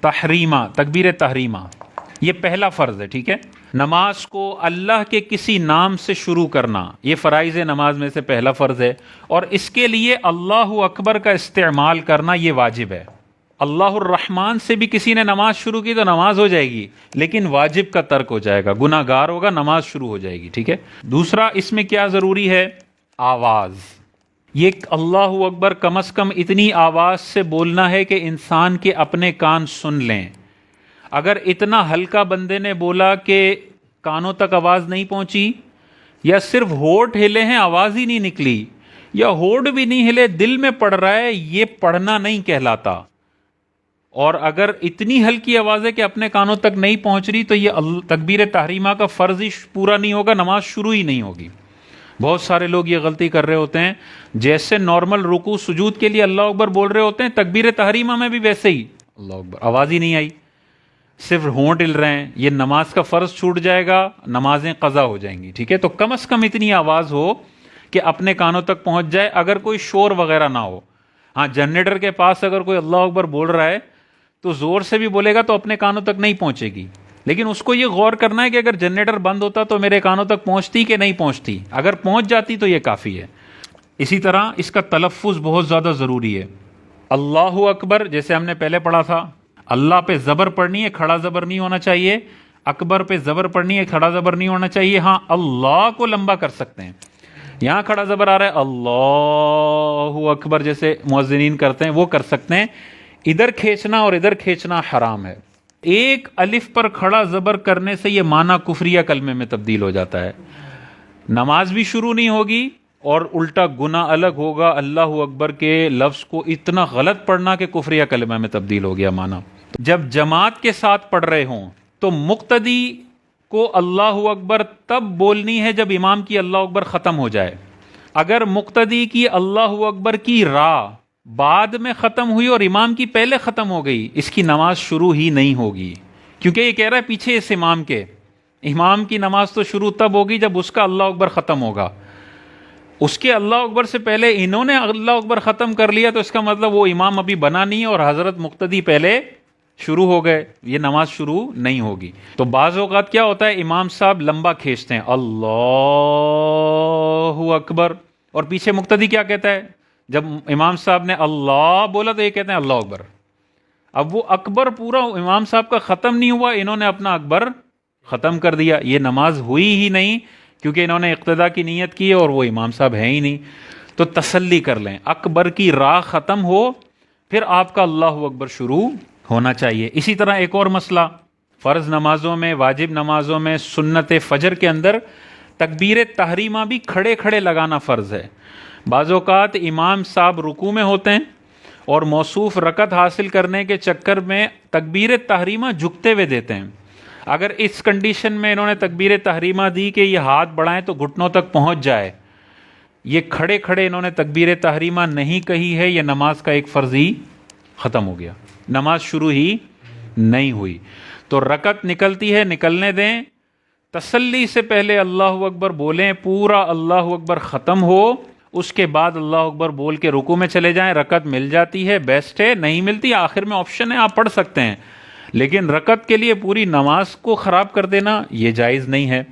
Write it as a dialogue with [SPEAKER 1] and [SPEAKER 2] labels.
[SPEAKER 1] تحریمہ، تکبیر تحریمہ، یہ پہلا فرض ہے، ٹھیک ہے۔ نماز کو اللہ کے کسی نام سے شروع کرنا یہ فرائض نماز میں سے پہلا فرض ہے، اور اس کے لیے اللہ اکبر کا استعمال کرنا یہ واجب ہے۔ اللہ الرحمن سے بھی کسی نے نماز شروع کی تو نماز ہو جائے گی، لیکن واجب کا ترک ہو جائے گا، گناہ گار ہوگا، نماز شروع ہو جائے گی، ٹھیک ہے۔ دوسرا اس میں کیا ضروری ہے؟ آواز۔ یہ اللہ اکبر کم از کم اتنی آواز سے بولنا ہے کہ انسان کے اپنے کان سن لیں۔ اگر اتنا ہلکا بندے نے بولا کہ کانوں تک آواز نہیں پہنچی، یا صرف ہونٹ ہلے ہیں آواز ہی نہیں نکلی، یا ہونٹ بھی نہیں ہلے دل میں پڑھ رہا ہے، یہ پڑھنا نہیں کہلاتا۔ اور اگر اتنی ہلکی آواز ہے کہ اپنے کانوں تک نہیں پہنچ رہی تو یہ تکبیر تحریمہ کا فرض ہی پورا نہیں ہوگا، نماز شروع ہی نہیں ہوگی۔ بہت سارے لوگ یہ غلطی کر رہے ہوتے ہیں، جیسے نارمل رکوع سجود کے لیے اللہ اکبر بول رہے ہوتے ہیں، تکبیر تحریمہ میں بھی ویسے ہی اللہ اکبر، آواز ہی نہیں آئی، صرف ہونٹ ہل رہے ہیں، یہ نماز کا فرض چھوٹ جائے گا، نمازیں قضا ہو جائیں گی، ٹھیک ہے۔ تو کم از کم اتنی آواز ہو کہ اپنے کانوں تک پہنچ جائے، اگر کوئی شور وغیرہ نہ ہو۔ ہاں، جنریٹر کے پاس اگر کوئی اللہ اکبر بول رہا ہے تو زور سے بھی بولے گا تو اپنے کانوں تک نہیں پہنچے گی، لیکن اس کو یہ غور کرنا ہے کہ اگر جنریٹر بند ہوتا تو میرے کانوں تک پہنچتی کہ نہیں پہنچتی، اگر پہنچ جاتی تو یہ کافی ہے۔ اسی طرح اس کا تلفظ بہت زیادہ ضروری ہے۔ اللہ اکبر جیسے ہم نے پہلے پڑھا تھا، اللہ پہ زبر پڑھنی ہے، کھڑا زبر نہیں ہونا چاہیے، اکبر پہ زبر پڑھنی ہے، کھڑا زبر نہیں ہونا چاہیے۔ ہاں، اللہ کو لمبا کر سکتے ہیں، یہاں کھڑا زبر آ رہا ہے اللہ اکبر جیسے مؤذنین کرتے ہیں وہ کر سکتے ہیں، ادھر کھینچنا اور ادھر کھینچنا حرام ہے۔ ایک الف پر کھڑا زبر کرنے سے یہ معنی کفریہ کلمے میں تبدیل ہو جاتا ہے، نماز بھی شروع نہیں ہوگی اور الٹا گناہ الگ ہوگا، اللہ اکبر کے لفظ کو اتنا غلط پڑھنا کہ کفریہ کلمہ میں تبدیل ہو گیا معنی۔ جب جماعت کے ساتھ پڑھ رہے ہوں تو مقتدی کو اللہ اکبر تب بولنی ہے جب امام کی اللہ اکبر ختم ہو جائے۔ اگر مقتدی کی اللہ اکبر کی را بعد میں ختم ہوئی اور امام کی پہلے ختم ہو گئی، اس کی نماز شروع ہی نہیں ہوگی، کیونکہ یہ کہہ رہا ہے پیچھے اس امام کے، امام کی نماز تو شروع تب ہوگی جب اس کا اللہ اکبر ختم ہوگا، اس کے اللہ اکبر سے پہلے انہوں نے اللہ اکبر ختم کر لیا تو اس کا مطلب وہ امام ابھی بنا نہیں ہے اور حضرت مقتدی پہلے شروع ہو گئے، یہ نماز شروع نہیں ہوگی۔ تو بعض اوقات کیا ہوتا ہے، امام صاحب لمبا کھینچتے ہیں اللہ اکبر، اور پیچھے مقتدی کیا کہتا ہے، جب امام صاحب نے اللہ بولا تو یہ کہتے ہیں اللہ اکبر۔ اب وہ اکبر پورا امام صاحب کا ختم نہیں ہوا، انہوں نے اپنا اکبر ختم کر دیا، یہ نماز ہوئی ہی نہیں، کیونکہ انہوں نے اقتداء کی نیت کی اور وہ امام صاحب ہیں ہی نہیں۔ تو تسلی کر لیں، اکبر کی راہ ختم ہو پھر آپ کا اللہ اکبر شروع ہونا چاہیے۔ اسی طرح ایک اور مسئلہ، فرض نمازوں میں، واجب نمازوں میں، سنت فجر کے اندر تکبیر تحریمہ بھی کھڑے کھڑے لگانا فرض ہے۔ بعض اوقات امام صاحب رکوع میں ہوتے ہیں اور موصوف رکعت حاصل کرنے کے چکر میں تکبیر تحریمہ جھکتے ہوئے دیتے ہیں۔ اگر اس کنڈیشن میں انہوں نے تکبیر تحریمہ دی کہ یہ ہاتھ بڑھائیں تو گھٹنوں تک پہنچ جائے، یہ کھڑے کھڑے انہوں نے تکبیر تحریمہ نہیں کہی ہے، یہ نماز کا ایک فرض ہی ختم ہو گیا، نماز شروع ہی نہیں ہوئی۔ تو رکعت نکلتی ہے، نکلنے دیں، تسلی سے پہلے اللہ اکبر بولیں، پورا اللہ اکبر ختم ہو، اس کے بعد اللہ اکبر بول کے رکوع میں چلے جائیں۔ رکعت مل جاتی ہے بیسٹ ہے، نہیں ملتی آخر میں آپشن ہے، آپ پڑھ سکتے ہیں، لیکن رکعت کے لیے پوری نماز کو خراب کر دینا یہ جائز نہیں ہے۔